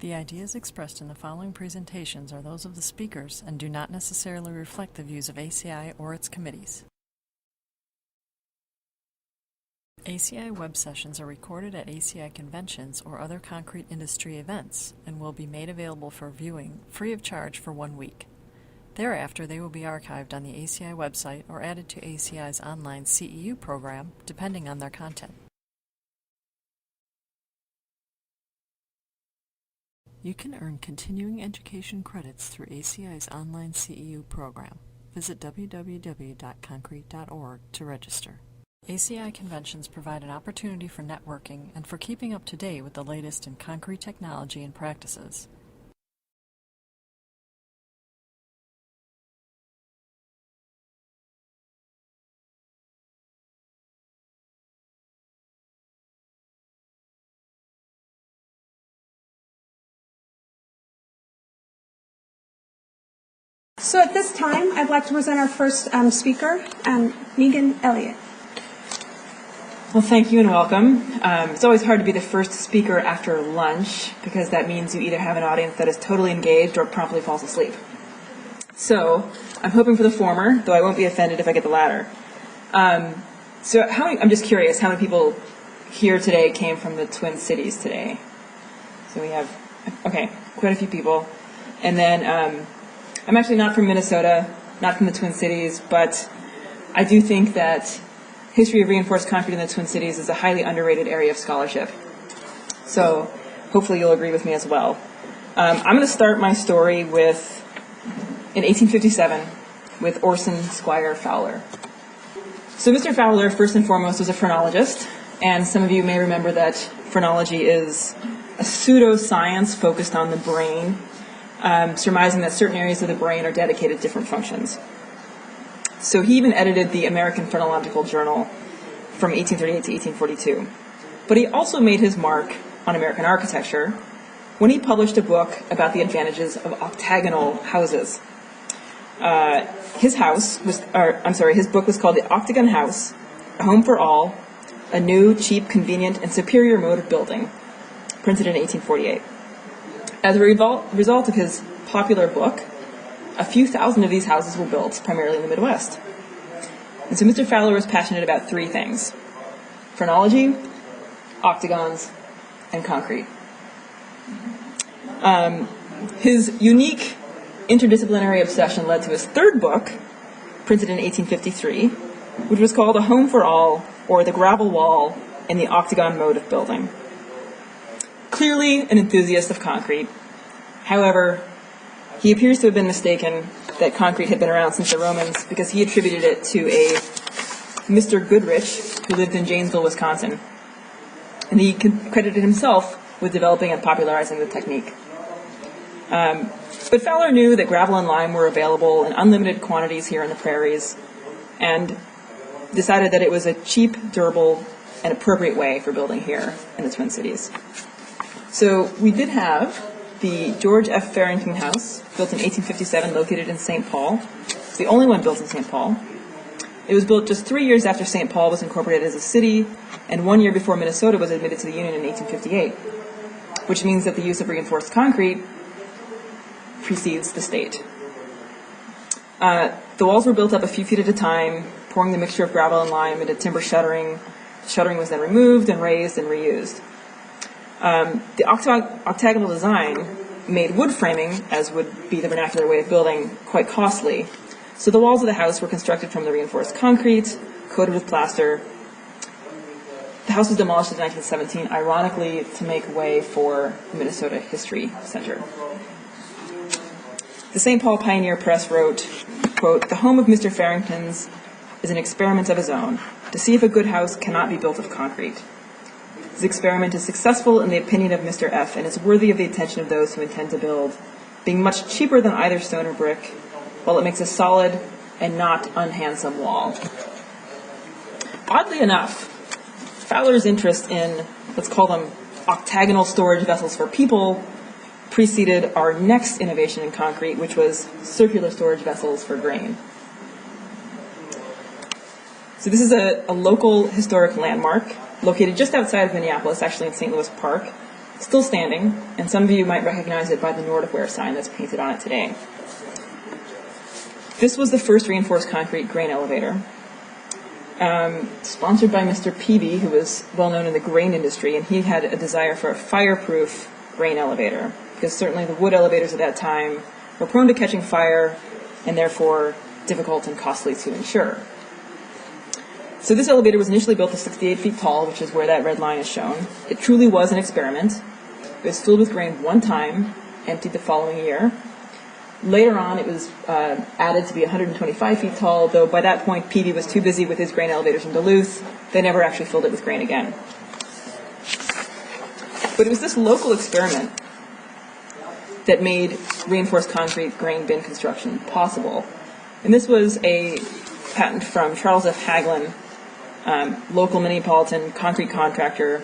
The ideas expressed in the following presentations are those of the speakers and do not necessarily reflect the views of ACI or its committees. ACI web sessions are recorded at ACI conventions or other concrete industry events and will be made available for viewing free of charge for 1 week. Thereafter, they will be archived on the ACI website or added to ACI's online CEU program, depending on their content. You can earn continuing education credits through ACI's online CEU program. Visit www.concrete.org to register. ACI conventions provide an opportunity for networking and for keeping up to date with the latest in concrete technology and practices. So at this time, I'd like to present our first speaker, Megan Elliott. Well, thank you and welcome. It's always hard to be the first speaker after lunch because that means you either have an audience that is totally engaged or promptly falls asleep. So I'm hoping for the former, though I won't be offended if I get the latter. I'm just curious, how many people here today came from the Twin Cities today? So we have, quite a few people. And then I'm actually not from Minnesota, not from the Twin Cities, but I do think that history of reinforced concrete in the Twin Cities is a highly underrated area of scholarship. So hopefully you'll agree with me as well. I'm going to start my story in 1857 with Orson Squire Fowler. So Mr. Fowler, first and foremost, was a phrenologist, and some of you may remember that phrenology is a pseudoscience focused on the brain, surmising that certain areas of the brain are dedicated to different functions. So he even edited the American Phrenological Journal from 1838 to 1842. But he also made his mark on American architecture when he published a book about the advantages of octagonal houses. His book was called The Octagon House, A Home for All, a New, Cheap, Convenient, and Superior Mode of Building, printed in 1848. As a result of his popular book, a few thousand of these houses were built, primarily in the Midwest. And so Mr. Fowler was passionate about three things: phrenology, octagons, and concrete. His unique interdisciplinary obsession led to his third book, printed in 1853, which was called A Home for All, or The Gravel Wall and the Octagon Mode of Building. Clearly an enthusiast of concrete. However, he appears to have been mistaken that concrete had been around since the Romans because he attributed it to a Mr. Goodrich who lived in Janesville, Wisconsin. And he credited himself with developing and popularizing the technique. But Fowler knew that gravel and lime were available in unlimited quantities here in the prairies and decided that it was a cheap, durable, and appropriate way for building here in the Twin Cities. So we did have the George F. Farrington House, built in 1857, located in St. Paul. It's the only one built in St. Paul. It was built just 3 years after St. Paul was incorporated as a city, and 1 year before Minnesota was admitted to the Union in 1858, which means that the use of reinforced concrete precedes the state. The walls were built up a few feet at a time, pouring the mixture of gravel and lime into timber shuttering. The shuttering was then removed and raised and reused. The octagonal design made wood framing, as would be the vernacular way of building, quite costly. So the walls of the house were constructed from the reinforced concrete, coated with plaster. The house was demolished in 1917, ironically, to make way for the Minnesota History Center. The St. Paul Pioneer Press wrote, quote, "The home of Mr. Farrington's is an experiment of his own, to see if a good house cannot be built of concrete. This experiment is successful in the opinion of Mr. F. and is worthy of the attention of those who intend to build, being much cheaper than either stone or brick, while it makes a solid and not unhandsome wall." Oddly enough, Fowler's interest in, let's call them, octagonal storage vessels for people preceded our next innovation in concrete, which was circular storage vessels for grain. So this is a local historic landmark located just outside of Minneapolis, actually in St. Louis Park. still standing, and some of you might recognize it by the Nordicware sign that's painted on it today. This was the first reinforced concrete grain elevator, sponsored by Mr. Peavy, who was well known in the grain industry, and he had a desire for a fireproof grain elevator, because certainly the wood elevators at that time were prone to catching fire and therefore difficult and costly to insure. So this elevator was initially built to 68 feet tall, which is where that red line is shown. It truly was an experiment. It was filled with grain one time, emptied the following year. Later on, it was added to be 125 feet tall, though by that point, Peavy was too busy with his grain elevators in Duluth. They never actually filled it with grain again. But it was this local experiment that made reinforced concrete grain bin construction possible. And this was a patent from Charles F. Hagelin, local Minneapolitan concrete contractor.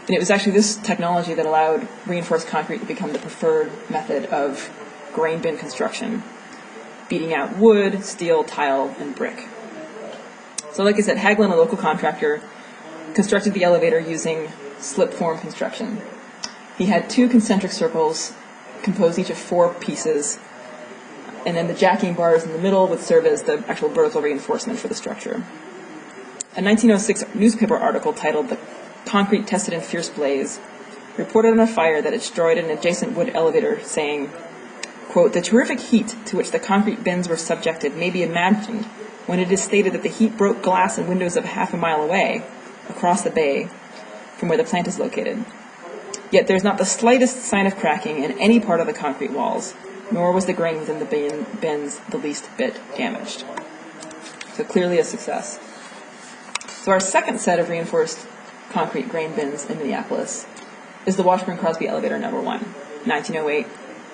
And it was actually this technology that allowed reinforced concrete to become the preferred method of grain bin construction, beating out wood, steel, tile, and brick. So like I said, Hagelin, a local contractor, constructed the elevator using slip form construction. He had two concentric circles composed each of 4 pieces, and then the jacking bars in the middle would serve as the actual vertical reinforcement for the structure. A 1906 newspaper article titled "The Concrete Tested in Fierce Blaze" reported on a fire that had destroyed an adjacent wood elevator, saying, quote, "The terrific heat to which the concrete bins were subjected may be imagined when it is stated that the heat broke glass and windows of half a mile away, across the bay, from where the plant is located. Yet there is not the slightest sign of cracking in any part of the concrete walls, nor was the grain within the bins the least bit damaged." So clearly a success. So our second set of reinforced concrete grain bins in Minneapolis is the Washburn Crosby Elevator Number 1, 1908,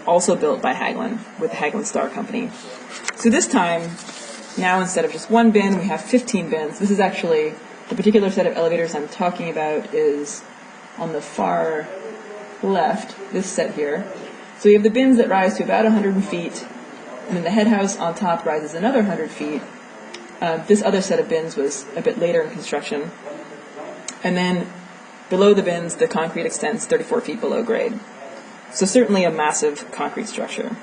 also built by Hagelin with the Hagelin Star Company. So this time, now instead of just one bin, we have 15 bins. This is actually, the particular set of elevators I'm talking about is on the far left, this set here. So you have the bins that rise to about 100 feet, and then the head house on top rises another 100 feet. This other set of bins was a bit later in construction. And then below the bins, the concrete extends 34 feet below grade. So certainly a massive concrete structure.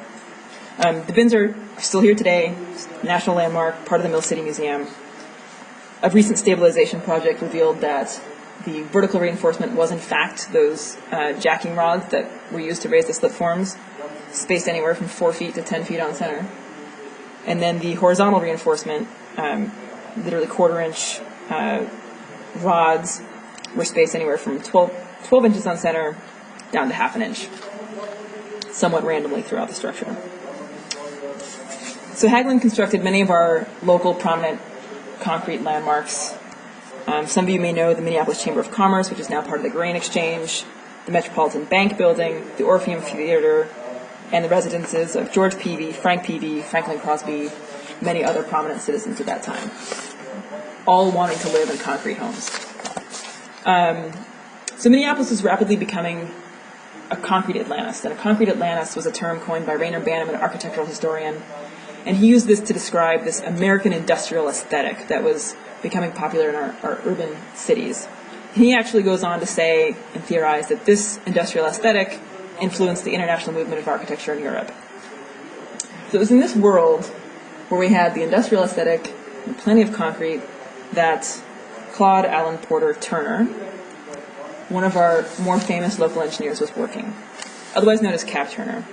The bins are still here today, national landmark, part of the Mill City Museum. A recent stabilization project revealed that the vertical reinforcement was in fact those jacking rods that were used to raise the slip forms, spaced anywhere from 4 feet to 10 feet on center. And then the horizontal reinforcement, literally quarter-inch rods, were spaced anywhere from 12 inches on center down to half an inch, somewhat randomly throughout the structure. So Hagelin constructed many of our local prominent concrete landmarks. Some of you may know the Minneapolis Chamber of Commerce, which is now part of the Grain Exchange, the Metropolitan Bank Building, the Orpheum Theater, and the residences of George Peavy, Frank Peavy, Franklin Crosby, many other prominent citizens at that time, all wanting to live in concrete homes. So Minneapolis was rapidly becoming a concrete Atlantis, and a concrete Atlantis was a term coined by Rainer Banham, an architectural historian, and he used this to describe this American industrial aesthetic that was becoming popular in our urban cities. And he actually goes on to say and theorize that this industrial aesthetic influenced the international movement of architecture in Europe. So it was in this world where we had the industrial aesthetic and plenty of concrete that Claude Allen Porter Turner, one of our more famous local engineers, was working, otherwise known as Cap Turner.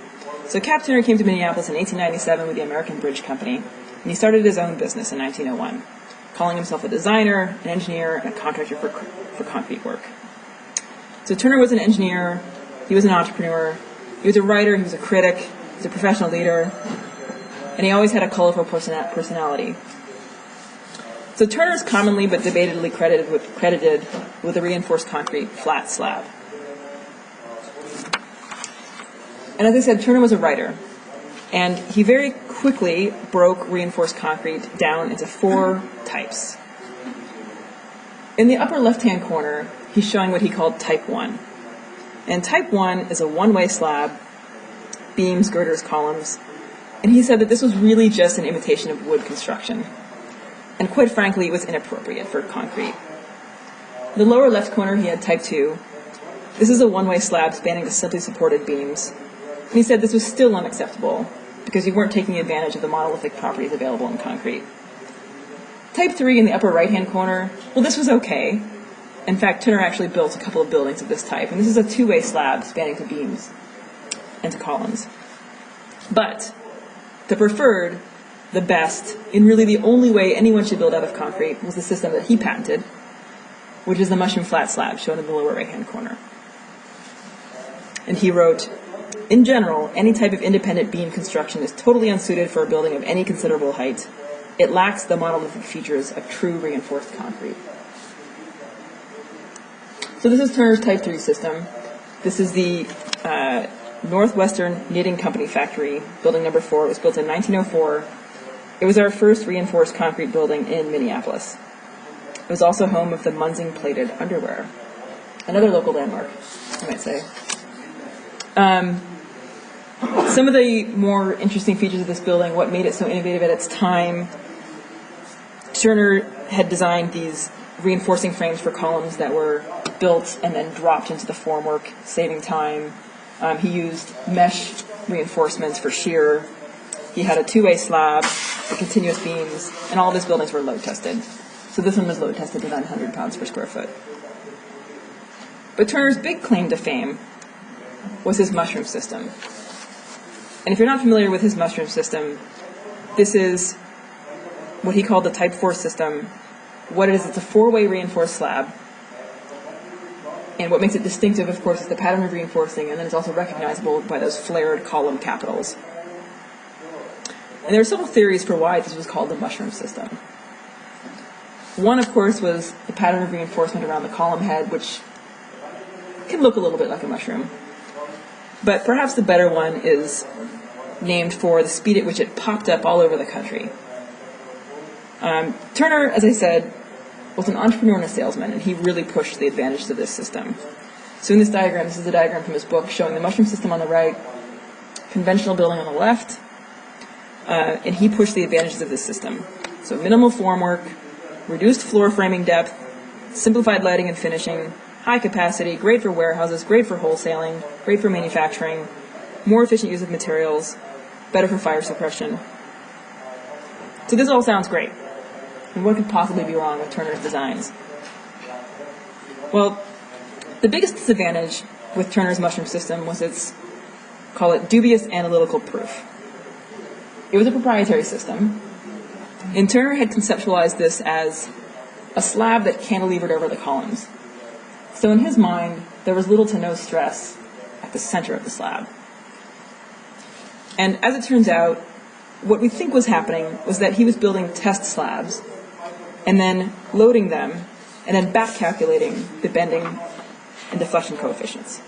So Cap Turner came to Minneapolis in 1897 with the American Bridge Company, and he started his own business in 1901, calling himself a designer, an engineer, and a contractor for concrete work. So Turner was an engineer, he was an entrepreneur, he was a writer, he was a critic, he was a professional leader, and he always had a colorful personality. So Turner is commonly but debatedly credited with the reinforced concrete flat slab. And as I said, Turner was a writer, and he very quickly broke reinforced concrete down into 4 types. In the upper left-hand corner, he's showing what he called Type 1. And Type 1 is a one-way slab, beams, girders, columns, and he said that this was really just an imitation of wood construction. And quite frankly, it was inappropriate for concrete. In the lower left corner, he had Type 2. This is a one-way slab spanning the simply supported beams. And he said this was still unacceptable because you weren't taking advantage of the monolithic properties available in concrete. Type 3 in the upper right-hand corner, well, this was okay. In fact, Turner actually built a couple of buildings of this type, and this is a two-way slab spanning to beams and to columns. But the preferred, the best, and really the only way anyone should build out of concrete was the system that he patented, which is the mushroom flat slab shown in the lower right-hand corner. And he wrote, in general, any type of independent beam construction is totally unsuited for a building of any considerable height. It lacks the monolithic features of true reinforced concrete. So this is Turner's Type 3 system. This is the Northwestern Knitting Company factory, building number 4. It was built in 1904. It was our first reinforced concrete building in Minneapolis. It was also home of the Munzing plated underwear, another local landmark, I might say. Some of the more interesting features of this building, what made it so innovative at its time, Turner had designed these reinforcing frames for columns that were built and then dropped into the formwork, saving time. He used mesh reinforcements for shear. He had a two-way slab for continuous beams, and all of his buildings were load tested. So this one was load tested to 900 pounds per square foot. But Turner's big claim to fame was his mushroom system. And if you're not familiar with his mushroom system, this is what he called the Type 4 system. What it is, it's a four-way reinforced slab. And what makes it distinctive, of course, is the pattern of reinforcing, and then it's also recognizable by those flared column capitals. And there are several theories for why this was called the mushroom system. One, of course, was the pattern of reinforcement around the column head, which can look a little bit like a mushroom. But perhaps the better one is named for the speed at which it popped up all over the country. Turner, as I said, was an entrepreneur and a salesman, and he really pushed the advantages of this system. So in this diagram, this is a diagram from his book showing the mushroom system on the right, conventional building on the left, and he pushed the advantages of this system. So minimal formwork, reduced floor framing depth, simplified lighting and finishing, high capacity, great for warehouses, great for wholesaling, great for manufacturing, more efficient use of materials, better for fire suppression. So this all sounds great. And what could possibly be wrong with Turner's designs? Well, the biggest disadvantage with Turner's mushroom system was its, call it, dubious analytical proof. It was a proprietary system, and Turner had conceptualized this as a slab that cantilevered over the columns. So in his mind, there was little to no stress at the center of the slab. And as it turns out, what we think was happening was that he was building test slabs and then loading them and then back calculating the bending and deflection coefficients.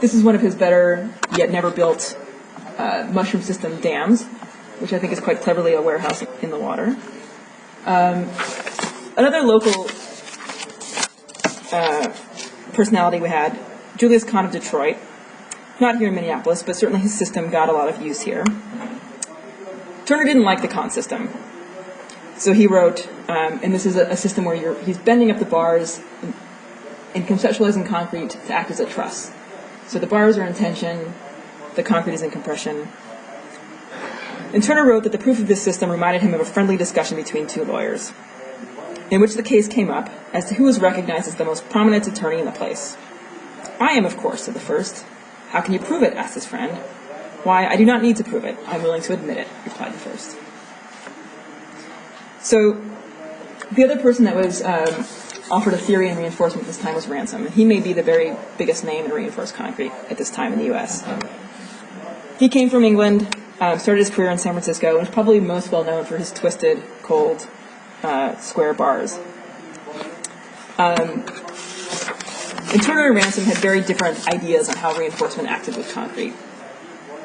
This is one of his better yet never built mushroom system dams, which I think is quite cleverly a warehouse in the water. Another local personality we had, Julius Kahn of Detroit, not here in Minneapolis, but certainly his system got a lot of use here. Turner didn't like the Kahn system. So he wrote, and this is a system where he's bending up the bars and conceptualizing concrete to act as a truss. So the bars are in tension, the concrete is in compression. And Turner wrote that the proof of this system reminded him of a friendly discussion between two lawyers, in which the case came up as to who was recognized as the most prominent attorney in the place. I am, of course, said the first. How can you prove it? Asked his friend. Why, I do not need to prove it. I'm willing to admit it, replied the first. So the other person that was offered a theory in reinforcement this time was Ransom. He may be the very biggest name in reinforced concrete at this time in the U.S. He came from England, started his career in San Francisco, and is probably most well known for his twisted, cold, square bars. And Turner and Ransom had very different ideas on how reinforcement acted with concrete.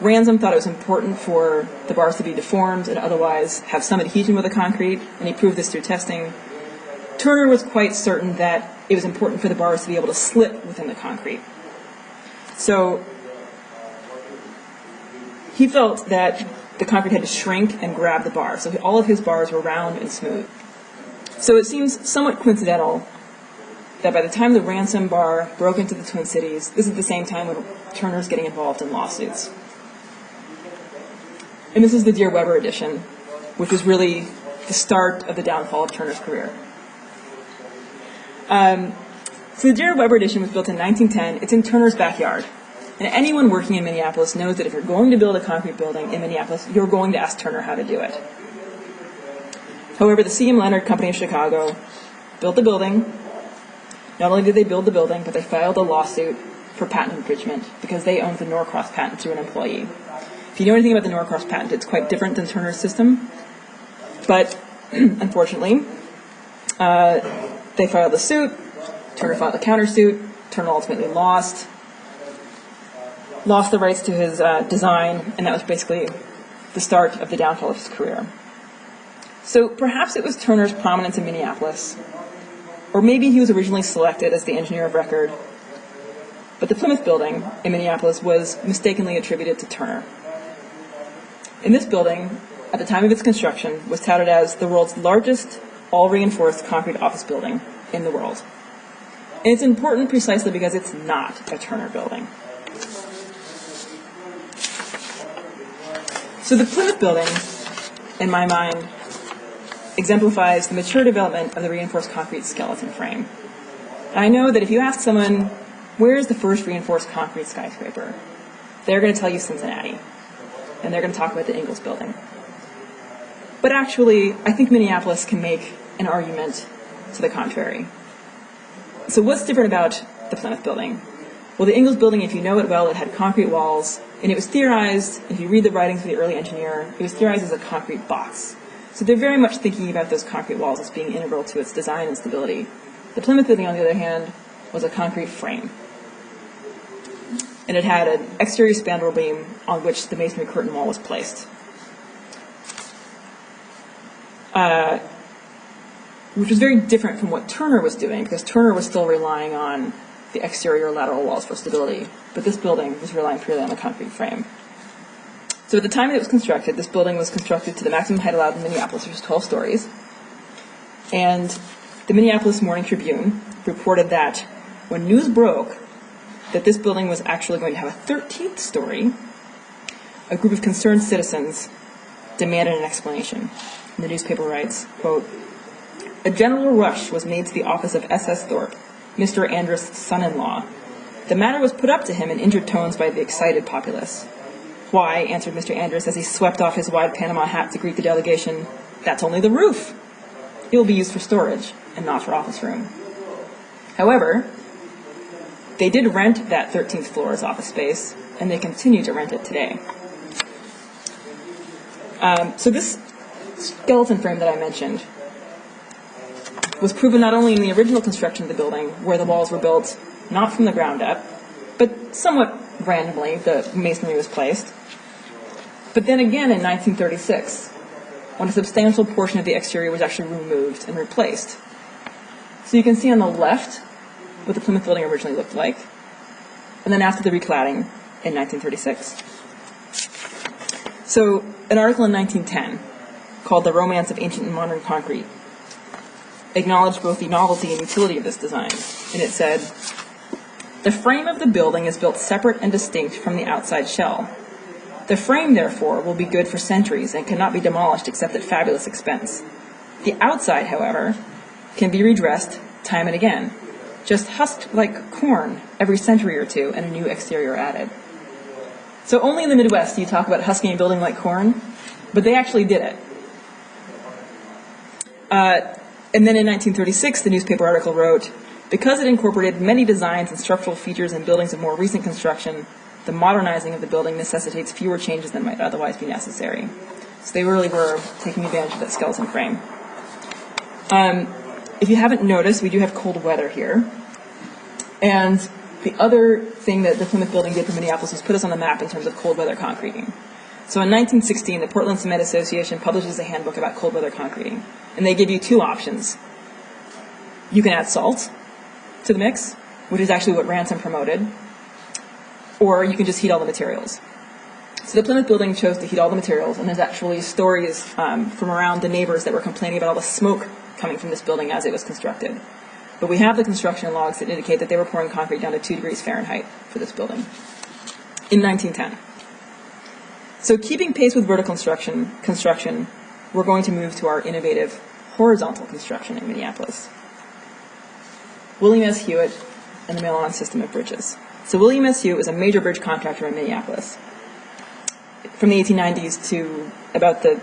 Ransom thought it was important for the bars to be deformed and otherwise have some adhesion with the concrete, and he proved this through testing. Turner was quite certain that it was important for the bars to be able to slip within the concrete. So he felt that the concrete had to shrink and grab the bar, so all of his bars were round and smooth. So it seems somewhat coincidental that by the time the ransom bar broke into the Twin Cities, this is the same time when Turner's getting involved in lawsuits. And this is the Dear Weber edition, which was really the start of the downfall of Turner's career. So the Dear Weber edition was built in 1910. It's in Turner's backyard. And anyone working in Minneapolis knows that if you're going to build a concrete building in Minneapolis, you're going to ask Turner how to do it. However, the C.M. Leonard Company of Chicago built the building. Not only did they build the building, but they filed a lawsuit for patent infringement because they owned the Norcross patent through an employee. If you know anything about the Norcross patent, it's quite different than Turner's system. But unfortunately, they filed the suit. Turner filed a countersuit. Turner ultimately lost the rights to his design, and that was basically the start of the downfall of his career. So perhaps it was Turner's prominence in Minneapolis, or maybe he was originally selected as the engineer of record, but the Plymouth Building in Minneapolis was mistakenly attributed to Turner. In this building, at the time of its construction, was touted as the world's largest all-reinforced concrete office building in the world. And it's important precisely because it's not a Turner building. So the Plymouth Building, in my mind, exemplifies the mature development of the reinforced concrete skeleton frame. And I know that if you ask someone, where is the first reinforced concrete skyscraper? They're going to tell you Cincinnati. And they're going to talk about the Ingalls Building. But actually, I think Minneapolis can make an argument to the contrary. So what's different about the Plymouth Building? Well, the Ingalls Building, if you know it well, it had concrete walls, and it was theorized, if you read the writings of the early engineer, it was theorized as a concrete box. So they're very much thinking about those concrete walls as being integral to its design and stability. The Plymouth Building, on the other hand, was a concrete frame. And it had an exterior spandrel beam on which the masonry curtain wall was placed. Which was very different from what Turner was doing, because Turner was still relying on the exterior lateral walls for stability, but this building was relying purely on the concrete frame. So at the time that it was constructed, this building was constructed to the maximum height allowed in Minneapolis, which is 12 stories. And the Minneapolis Morning Tribune reported that when news broke that this building was actually going to have a 13th story, a group of concerned citizens demanded an explanation. And the newspaper writes, quote, "A general rush was made to the office of S.S. Thorpe, Mr. Andrus' son-in-law. The matter was put up to him in injured tones by the excited populace. 'Why,' answered Mr. Andrus as he swept off his wide Panama hat to greet the delegation, 'that's only the roof. It will be used for storage and not for office room.' However, they did rent that 13th floor as office space, and they continue to rent it today." So this skeleton frame that I mentioned was proven not only in the original construction of the building, where the walls were built not from the ground up, but somewhat randomly the masonry was placed, but then again in 1936, when a substantial portion of the exterior was actually removed and replaced. So you can see on the left what the Plymouth Building originally looked like, and then after the recladding in 1936. So an article in 1910 called "The Romance of Ancient and Modern Concrete" acknowledged both the novelty and utility of this design, and it said, "The frame of the building is built separate and distinct from the outside shell. The frame, therefore, will be good for centuries and cannot be demolished except at fabulous expense. The outside, however, can be redressed time and again, just husked like corn every century or two and a new exterior added." So only in the Midwest do you talk about husking a building like corn, but they actually did it. And then in 1936, the newspaper article wrote, "Because it incorporated many designs and structural features in buildings of more recent construction, the modernizing of the building necessitates fewer changes than might otherwise be necessary." So they really were taking advantage of that skeleton frame. If you haven't noticed, we do have cold weather here. And the other thing that the Plymouth Building did for Minneapolis was put us on the map in terms of cold weather concreting. So in 1916, the Portland Cement Association publishes a handbook about cold weather concreting. And they give you two options. You can add salt to the mix, which is actually what Ransom promoted, or you can just heat all the materials. So the Plymouth Building chose to heat all the materials, and there's actually stories from around the neighbors that were complaining about all the smoke coming from this building as it was constructed. but we have the construction logs that indicate that they were pouring concrete down to 2 degrees Fahrenheit for this building in 1910. So keeping pace with vertical construction, we're going to move to our innovative horizontal construction in Minneapolis. William S. Hewitt and the Milan system of bridges. So William S. Hewitt was a major bridge contractor in Minneapolis from the 1890s to about the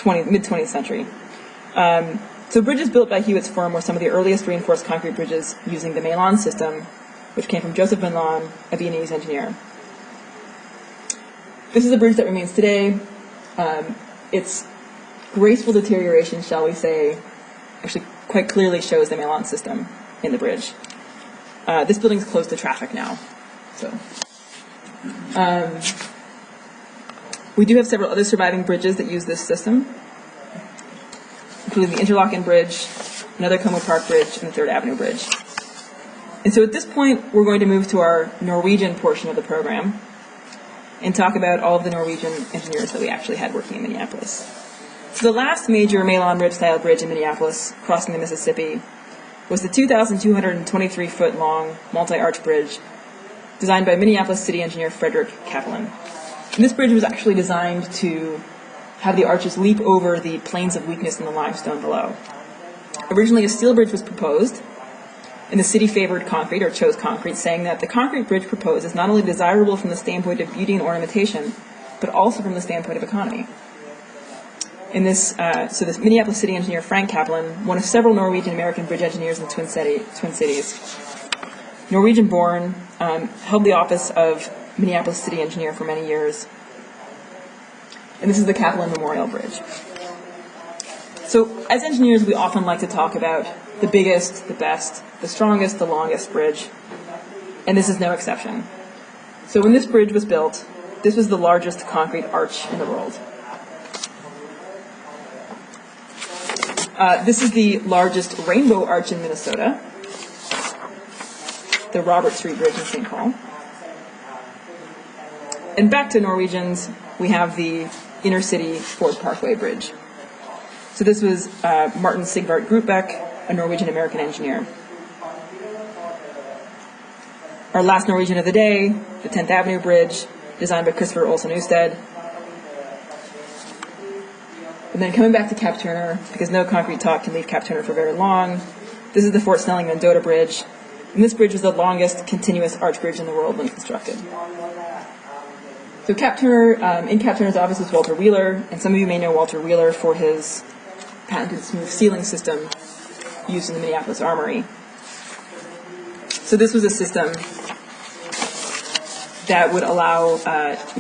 mid-20th century. So bridges built by Hewitt's firm were some of the earliest reinforced concrete bridges using the Milan system, which came from Joseph Milan, a Viennese engineer. This is a bridge that remains today. Its graceful deterioration, shall we say, actually quite clearly shows the Milan system in the bridge. This building is closed to traffic now. So, we do have several other surviving bridges that use this system, including the Interlaken Bridge, another Como Park Bridge, and the 3rd Avenue Bridge. And so at this point, we're going to move to our Norwegian portion of the program and talk about all of the Norwegian engineers that we actually had working in Minneapolis. So the last major Milan Ridge-style bridge in Minneapolis, crossing the Mississippi, was the 2,223-foot-long multi-arch bridge designed by Minneapolis city engineer Frederick Kaplan. And this bridge was actually designed to have the arches leap over the plains of weakness in the limestone below. Originally, a steel bridge was proposed, and the city favored concrete, or chose concrete, saying that the concrete bridge proposed is not only desirable from the standpoint of beauty and ornamentation, but also from the standpoint of economy. In this, so this Minneapolis city engineer Frank Kaplan, one of several Norwegian-American bridge engineers in the Twin Cities, Norwegian-born, held the office of Minneapolis city engineer for many years. And this is the Kaplan Memorial Bridge. So as engineers, we often like to talk about the biggest, the best, the strongest, the longest bridge, and this is no exception. So when this bridge was built, this was the largest concrete arch in the world. This is the largest rainbow arch in Minnesota, the Robert Street Bridge in St. Paul. And back to Norwegians, we have the inner city Ford Parkway Bridge. So this was Martin Sigvart Grutbeck, a Norwegian-American engineer. Our last Norwegian of the day, the 10th Avenue Bridge, designed by Christopher Olsen Usted. And then coming back to Cap Turner, because no concrete talk can leave Cap Turner for very long, this is the Fort Snelling Mendota Bridge. And this bridge was the longest continuous arch bridge in the world when constructed. So Cap Turner, in Cap Turner's office was Walter Wheeler, and some of you may know Walter Wheeler for his patented smooth ceiling system used in the Minneapolis Armory. So this was a system that would allow,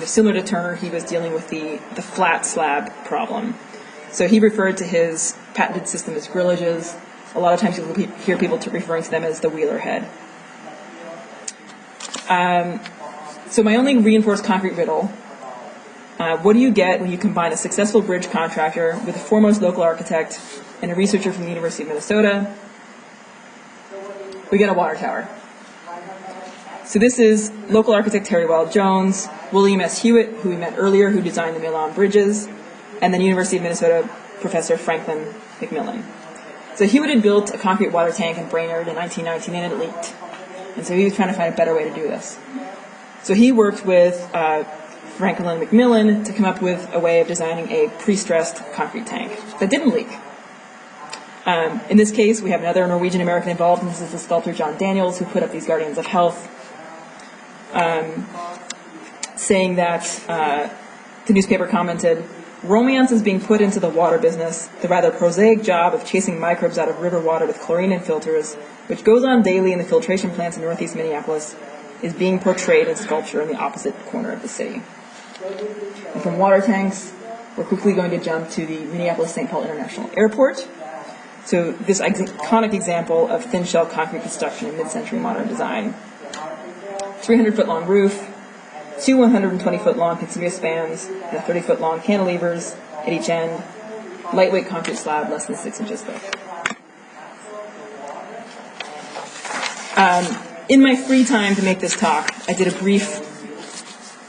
similar to Turner, he was dealing with the flat slab problem. So he referred to his patented system as grillages. A lot of times you'll hear people referring to them as the Wheeler head. So my only reinforced concrete riddle, what do you get when you combine a successful bridge contractor with a foremost local architect and a researcher from the University of Minnesota? We get a water tower. So this is local architect Terry Wild Jones, William S. Hewitt, who we met earlier, who designed the Milan bridges, and then University of Minnesota professor Franklin McMillan. So Hewitt had built a concrete water tank in Brainerd in 1919 and it leaked. And so he was trying to find a better way to do this. So he worked with Franklin McMillan to come up with a way of designing a pre-stressed concrete tank that didn't leak. In this case, we have another Norwegian-American involved, and this is the sculptor John Daniels, who put up these Guardians of Health, saying that the newspaper commented, "Romance is being put into the water business, the rather prosaic job of chasing microbes out of river water with chlorine and filters, which goes on daily in the filtration plants in northeast Minneapolis, is being portrayed in sculpture in the opposite corner of the city." And from water tanks, we're quickly going to jump to the Minneapolis-St. Paul International Airport. So this iconic example of thin shell concrete construction in mid-century modern design. 300-foot-long roof, two 120-foot-long continuous spans, and 30-foot-long cantilevers at each end, lightweight concrete slab less than 6 inches thick. In my free time to make this talk, I did a brief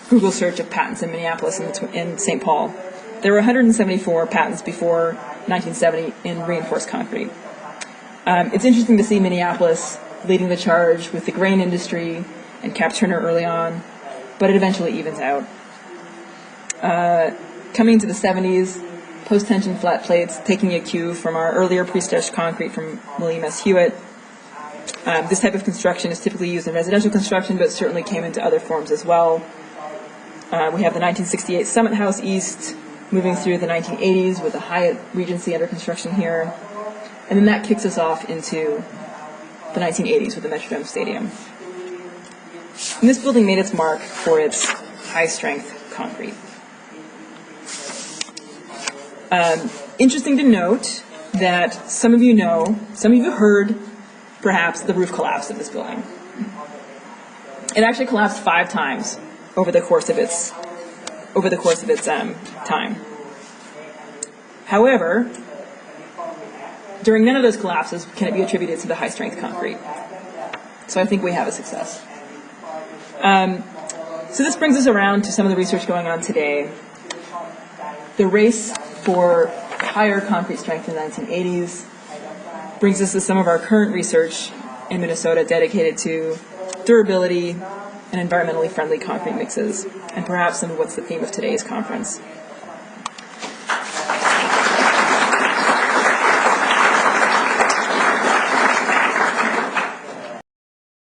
Google search of patents in Minneapolis and in St. Paul. There were 174 patents before 1970 in reinforced concrete. It's interesting to see Minneapolis leading the charge with the grain industry and Cap Turner early on, but it eventually evens out. Coming into the 70s, post-tension flat plates, taking a cue from our earlier pre-stretched concrete from William S. Hewitt. This type of construction is typically used in residential construction, but certainly came into other forms as well. We have the 1968 Summit House East, moving through the 1980s with the Hyatt Regency under construction here. And then that kicks us off into the 1980s with the Metrodome Stadium. And this building made its mark for its high-strength concrete. Interesting to note that some of you heard, perhaps, the roof collapse of this building. It actually collapsed 5 times over the course of its time. However, during none of those collapses can it be attributed to the high-strength concrete. So I think we have a success. So this brings us around to some of the research going on today. The race for higher concrete strength in the 1980s brings us to some of our current research in Minnesota dedicated to durability and environmentally friendly concrete mixes, and perhaps some of what's the theme of today's conference.